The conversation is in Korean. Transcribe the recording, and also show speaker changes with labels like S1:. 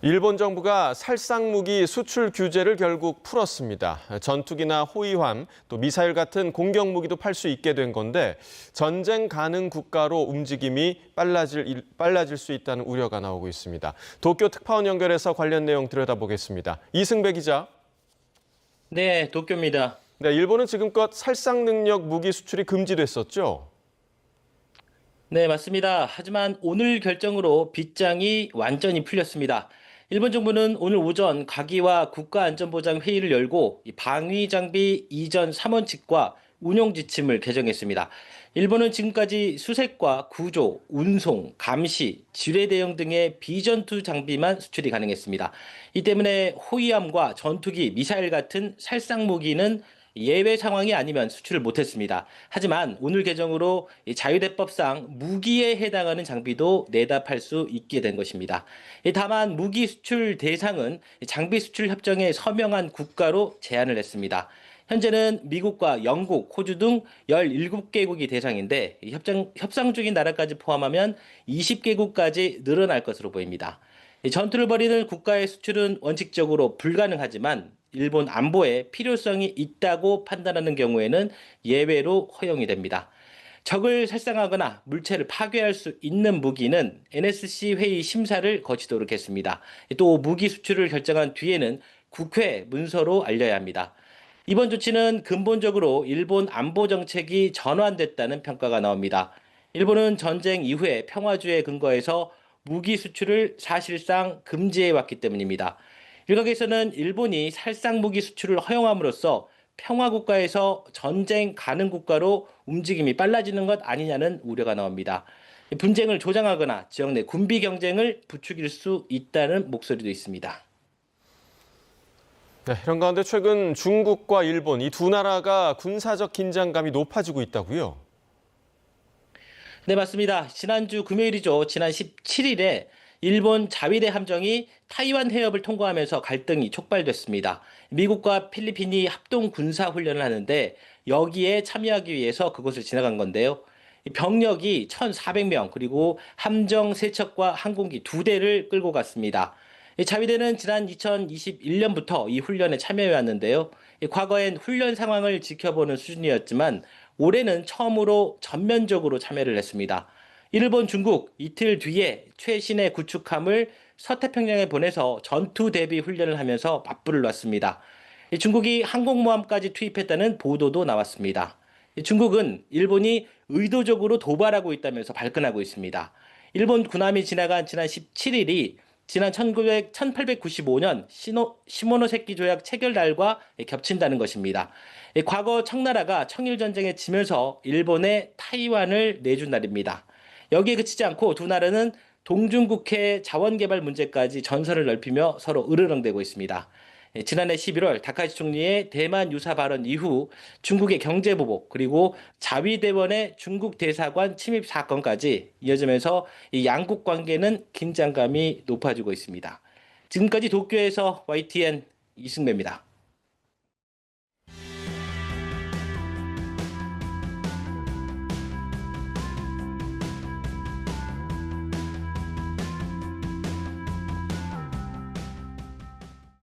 S1: 일본 정부가 살상무기 수출 규제를 결국 풀었습니다. 전투기나 호위함, 또 미사일 같은 공격 무기도 팔 수 있게 된 건데 전쟁 가능 국가로 움직임이 빨라질 수 있다는 우려가 나오고 있습니다. 도쿄 특파원 연결해서 관련 내용 들여다보겠습니다. 이승배 기자.
S2: 네, 도쿄입니다.
S1: 네, 일본은 지금껏 살상 능력 무기 수출이 금지됐었죠?
S2: 네, 맞습니다. 하지만 오늘 결정으로 빗장이 완전히 풀렸습니다. 일본 정부는 오늘 오전 가기와 국가안전보장 회의를 열고 방위 장비 이전 3원칙과 운용 지침을 개정했습니다. 일본은 지금까지 수색과 구조, 운송, 감시, 지뢰 대응 등의 비전투 장비만 수출이 가능했습니다. 이 때문에 호위함과 전투기, 미사일 같은 살상 무기는 예외 상황이 아니면 수출을 못했습니다. 하지만 오늘 개정으로 자유대법상 무기에 해당하는 장비도 내다 팔 수 있게 된 것입니다. 다만 무기 수출 대상은 장비 수출 협정에 서명한 국가로 제한을 했습니다. 현재는 미국과 영국, 호주 등 17개국이 대상인데 협상 중인 나라까지 포함하면 20개국까지 늘어날 것으로 보입니다. 전투를 벌이는 국가의 수출은 원칙적으로 불가능하지만 일본 안보에 필요성이 있다고 판단하는 경우에는 예외로 허용이 됩니다. 적을 살상하거나 물체를 파괴할 수 있는 무기는 NSC 회의 심사를 거치도록 했습니다. 또 무기 수출을 결정한 뒤에는 국회 문서로 알려야 합니다. 이번 조치는 근본적으로 일본 안보 정책이 전환됐다는 평가가 나옵니다. 일본은 전쟁 이후에 평화주의에 근거해서 무기 수출을 사실상 금지해 왔기 때문입니다. 일각에서는 일본이 살상 무기 수출을 허용함으로써 평화 국가에서 전쟁 가능 국가로 움직임이 빨라지는 것 아니냐는 우려가 나옵니다. 분쟁을 조장하거나 지역 내 군비 경쟁을 부추길 수 있다는 목소리도 있습니다.
S1: 네, 이런 가운데 최근 중국과 일본 이 두 나라가 군사적 긴장감이 높아지고 있다고요?
S2: 네, 맞습니다. 지난주 금요일이죠. 지난 17일에 일본 자위대 함정이 타이완 해협을 통과하면서 갈등이 촉발됐습니다. 미국과 필리핀이 합동 군사 훈련을 하는데 여기에 참여하기 위해서 그곳을 지나간 건데요. 병력이 1,400명 그리고 함정 3척과 항공기 2대를 끌고 갔습니다. 자위대는 지난 2021년부터 이 훈련에 참여해 왔는데요. 과거엔 훈련 상황을 지켜보는 수준이었지만 올해는 처음으로 전면적으로 참여를 했습니다. 일본, 중국 이틀 뒤에 최신의 구축함을 서태평양에 보내서 전투 대비 훈련을 하면서 맞불을 놨습니다. 중국이 항공모함까지 투입했다는 보도도 나왔습니다. 중국은 일본이 의도적으로 도발하고 있다면서 발끈하고 있습니다. 일본 군함이 지나간 지난 17일이 지난 1895년 시모노세키 조약 체결 날과 겹친다는 것입니다. 과거 청나라가 청일전쟁에 지면서 일본에 타이완을 내준 날입니다. 여기에 그치지 않고 두 나라는 동중국해 자원개발 문제까지 전선을 넓히며 서로 으르렁대고 있습니다. 지난해 11월 다카이치 총리의 대만 유사 발언 이후 중국의 경제보복 그리고 자위대원의 중국 대사관 침입 사건까지 이어지면서 이 양국 관계는 긴장감이 높아지고 있습니다. 지금까지 도쿄에서 YTN 이승배입니다.